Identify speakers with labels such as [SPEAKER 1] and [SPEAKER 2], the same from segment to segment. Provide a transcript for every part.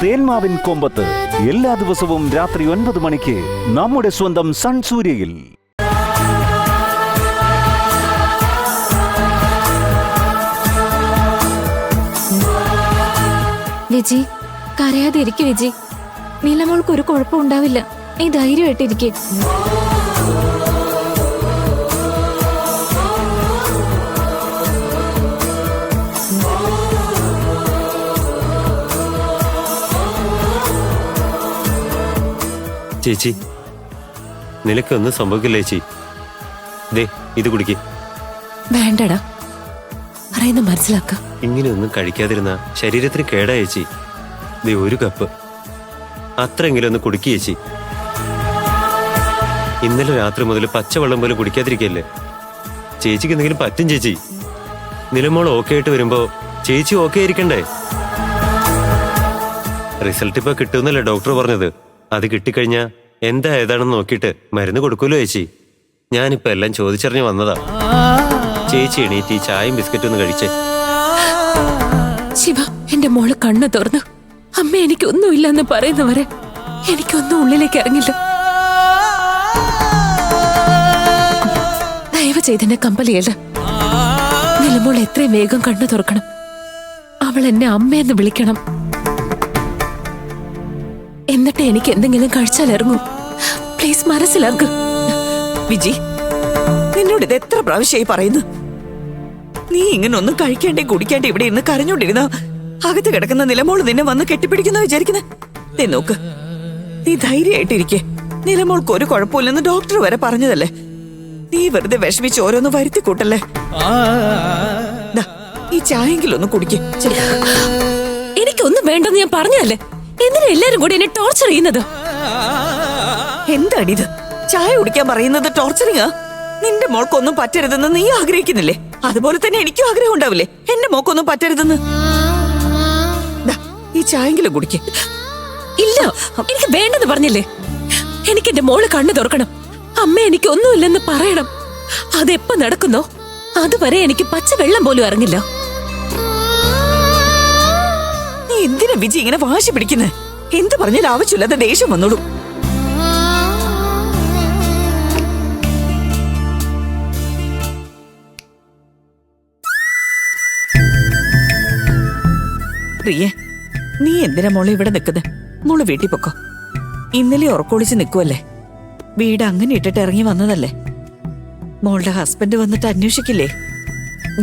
[SPEAKER 1] തേന്മാവിൻ കൊമ്പത്ത് എല്ലാ ദിവസവും രാത്രി 9 മണിക്ക് നമ്മുടെ സ്വന്തം സൺ സൂര്യയിൽ.
[SPEAKER 2] വിജി, കരയാതെ ഇരിക്കു വിജി. നിലമോൾക്ക് ഒരു കുഴപ്പം ഉണ്ടാവില്ല. നീ ധൈര്യമായിട്ടിരിക്കെ.
[SPEAKER 3] ചേച്ചി, നിനക്കൊന്നും സംഭവിക്കില്ല ചേച്ചി. ദേ ഇത് കുടിക്ക്.
[SPEAKER 2] വേണ്ടടാ, പറയുന്ന മനസ്സിലാക്ക.
[SPEAKER 3] ഇങ്ങനെയൊന്നും കഴിക്കാതിരുന്ന ശരീരത്തിന് കേടാ ചേച്ചി. ദേ ഒരു കപ്പ് അത്രയെങ്കിലും ഒന്ന് കുടിക്കുക ചേച്ചി. ഇന്നലെ രാത്രി മുതൽ പച്ചവെള്ളം പോലും കുടിക്കാതിരിക്കല്ലേ. ചേച്ചിക്ക് എന്തെങ്കിലും പറ്റും ചേച്ചി. നിലമോൾ ഓക്കെ ആയിട്ട് വരുമ്പോ ചേച്ചി ഓക്കെ ആയിരിക്കണ്ടേ? റിസൾട്ട് ഇപ്പൊ കിട്ടുമെന്നല്ലേ ഡോക്ടർ പറഞ്ഞത്. അത് കിട്ടിക്കഴിഞ്ഞാ എന്താ ഏതാണെന്ന് നോക്കിയിട്ട് മരുന്ന് കൊടുക്കൂലോ ചേച്ചി. ഞാനിപ്പോ എല്ലാം ചോദിച്ചറിഞ്ഞ് വന്നതാ. ചേച്ചി എണീറ്റ് ഈ ചായയും ബിസ്ക്കറ്റും ഒന്ന് കഴിച്ചേ.
[SPEAKER 2] ശിവ, എന്റെ മോള് കണ്ണു തുറന്നു. അമ്മ എനിക്കൊന്നുമില്ലെന്ന് പറയുന്നവരെ എനിക്കൊന്നും ഉള്ളിലേക്ക് ഇറങ്ങില്ല. ദയവ് ചെയ്തെന്നെ കമ്പലിയല്ല. നിലമോൾ എത്രയും വേഗം കണ്ണു തുറക്കണം. അവൾ എന്നെ അമ്മയെന്ന് വിളിക്കണം. എന്നിട്ട് എനിക്ക് എന്തെങ്കിലും കഴിച്ചാൽ ഇറങ്ങും. പ്ലീസ് മനസ്സിലാക്ക്.
[SPEAKER 4] വിജി, നിന്നോട് ഇത് എത്ര പ്രാവശ്യമായി പറയുന്നു? നീ ഇങ്ങനെ ഒന്നും കഴിക്കാണ്ടേ കുടിക്കാണ്ടേ ഇവിടെ ഇരുന്ന് കരഞ്ഞോണ്ടിരുന്ന അകത്ത് കിടക്കുന്ന നിലമോള് നിന്നെ വന്ന് കെട്ടിപ്പിടിക്കുന്ന വിചാരിക്കുന്നേ. നോക്ക്, നീ ധൈര്യമായിട്ടിരിക്കെ. നിലമോൾക്ക് ഒരു കുഴപ്പമില്ലെന്ന് ഡോക്ടർ വരെ പറഞ്ഞതല്ലേ. നീ വെറുതെ വിഷമിച്ച് ഓരോന്ന് വരുത്തി കൂട്ടല്ലേ. ഈ ചായെങ്കിലും ഒന്ന് കുടിക്കേ.
[SPEAKER 2] എനിക്കൊന്നും വേണ്ടെന്ന് ഞാൻ പറഞ്ഞല്ലേ. എന്തിനാ എല്ലാരും കൂടി എന്നെ ടോർച്ചർ ചെയ്യുന്നത്?
[SPEAKER 4] എന്താണിത്? ചായ കുടിക്കാൻ പറയുന്നത് ടോർച്ചറിങ്ങാ? നിന്റെ മോൾക്കൊന്നും പറ്റരുതെന്ന് നീ ആഗ്രഹിക്കുന്നില്ലേ? അതുപോലെ തന്നെ എനിക്കും ആഗ്രഹം ഉണ്ടാവില്ലേ എന്റെ മോക്കൊന്നും പറ്റരുതെന്ന്? ഈ ചായെങ്കിലും കുടിക്കേ.
[SPEAKER 2] ഇല്ല, എനിക്ക് വേണ്ടെന്ന് പറഞ്ഞില്ലേ. എനിക്ക് എന്റെ മോള് കണ്ണു തുറക്കണം. അമ്മ എനിക്ക് ഒന്നുമില്ലെന്ന് പറയണം. അതെപ്പോ നടക്കുന്നോ അതുവരെ എനിക്ക് പച്ചവെള്ളം പോലും ഇറങ്ങില്ല.
[SPEAKER 4] നീ എന്തിനാ വിജി ഇങ്ങനെ വാശി പിടിക്കുന്നേ? എന്ത് പറഞ്ഞാൽ ആവശ്യമില്ലാതെ ദേഷ്യം വന്നോളൂ. പ്രിയേ, നീ എന്തിനാ മോളെ ഇവിടെ നിൽക്കുന്നത്? മോള് വീട്ടിൽ പൊക്കോ. ഇന്നലെ ഉറക്കൊളിച്ച് നിൽക്കുവല്ലേ. വീട് അങ്ങനെ ഇട്ടിട്ട് ഇറങ്ങി വന്നതല്ലേ. മോളുടെ ഹസ്ബൻഡ് വന്നിട്ട് അന്വേഷിക്കില്ലേ?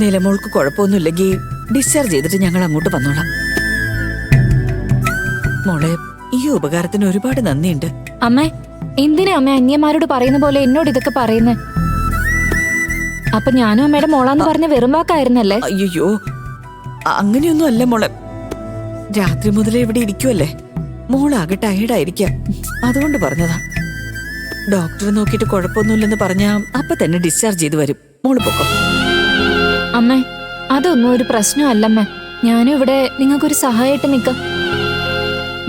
[SPEAKER 4] നിലമോൾക്ക് കുഴപ്പമൊന്നുമില്ലെങ്കിൽ ഡിസ്ചാർജ് ചെയ്തിട്ട് ഞങ്ങൾ അങ്ങോട്ട് വന്നോളാം. മോളെ, ഈ ഉപകാരത്തിന് ഒരുപാട് നന്ദിയുണ്ട്.
[SPEAKER 2] അമ്മേ, എന്തിനാ അമ്മ അന്യന്മാരോട് പറയുന്ന പോലെ എന്നോട് ഇതൊക്കെ പറയുന്നേ? അപ്പൊ ഞാനും അമ്മയുടെ മോളാന്ന് പറഞ്ഞ വെറും വാക്കായിരുന്നല്ലേ?
[SPEAKER 4] അയ്യോ, അങ്ങനെയൊന്നും അല്ല മോളെ. രാത്രി മുതലേ ഇവിടെ ഇരിക്കുവല്ലേ. മോളാകെ ടയർഡായിരിക്കാം, അതുകൊണ്ട് പറഞ്ഞതാ. ഡോക്ടർ നോക്കിയിട്ട് കുഴപ്പമൊന്നുമില്ലെന്ന് പറഞ്ഞാ അപ്പൊ തന്നെ ഡിസ്ചാർജ് ചെയ്ത് വരും. മോള് പൊക്കോ.
[SPEAKER 2] അമ്മേ, അതൊന്നും ഒരു പ്രശ്നമല്ലമ്മേ. ഞാനും ഇവിടെ നിങ്ങൾക്കൊരു സഹായമായിട്ട് നിക്കാം.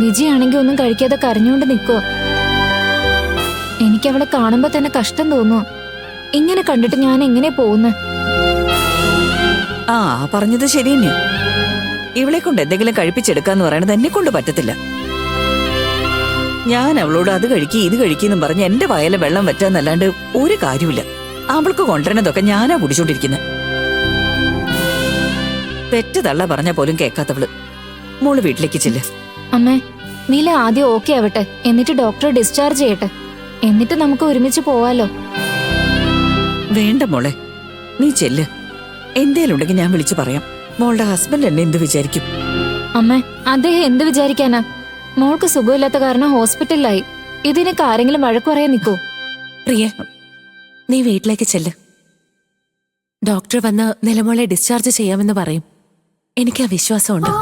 [SPEAKER 2] വിജയാണെങ്കിൽ ഒന്നും കഴിക്കാതെ കരഞ്ഞുകൊണ്ട് നിൽക്കുക. എനിക്ക് അവളെ കാണുമ്പോ തന്നെ കഷ്ടം തോന്നുക. ഇങ്ങനെ കണ്ടിട്ട് ഞാൻ എങ്ങനെ പോകുന്നേ?
[SPEAKER 4] പറഞ്ഞത് ശരി തന്നെയാ. ഇവളെ കൊണ്ട് എന്തെങ്കിലും കഴിപ്പിച്ചെടുക്കാന്ന് പറയണത് എന്നെ കൊണ്ട് പറ്റത്തില്ല. ഞാൻ അവളോട് അത് കഴിക്കി ഇത് കഴിക്കെന്നും പറഞ്ഞ് എന്റെ വായലെ വെള്ളം വറ്റാന്നല്ലാണ്ട് ഒരു കാര്യമില്ല. അവൾക്ക് കൊണ്ടുവരണതൊക്കെ ഞാനാ കുടിച്ചോണ്ടിരിക്കുന്നത്. പെറ്റ തള്ള പറഞ്ഞ പോലും കേൾക്കാത്തവള്. മോള് വീട്ടിലേക്ക് ചെല്ല്.
[SPEAKER 2] അമ്മേ, നീല ആദ്യം ഓക്കെ ആവട്ടെ, എന്നിട്ട് ഡോക്ടർ ഡിസ്ചാർജ് ചെയ്യട്ടെ. എന്നിട്ട് നമുക്ക് ഒരുമിച്ച് പോവാലോ.
[SPEAKER 4] വേണ്ട മോളെ, നീ ചെല്ല്. എന്തേലും ഉണ്ടെങ്കിൽ ഞാൻ വിളിച്ചു പറയാം. മോളുടെ ഹസ്ബൻഡ് എന്നെ എന്ത് വിചാരിക്കും?
[SPEAKER 2] അമ്മേ, അദ്ദേഹം എന്ത് വിചാരിക്കാനാ? മോൾക്ക് സുഖമില്ലാത്ത കാരണം ഹോസ്പിറ്റലിലായി. ഇതിനൊക്കെ ആരെങ്കിലും വഴക്കു പറയാൻ നിൽക്കോ?
[SPEAKER 5] പ്രിയ, നീ വീട്ടിലേക്ക് ചെല്ല്. ഡോക്ടർ വന്ന് നിലമോളെ ഡിസ്ചാർജ് ചെയ്യാമെന്ന് പറയും. എനിക്ക് ആ വിശ്വാസമുണ്ട്.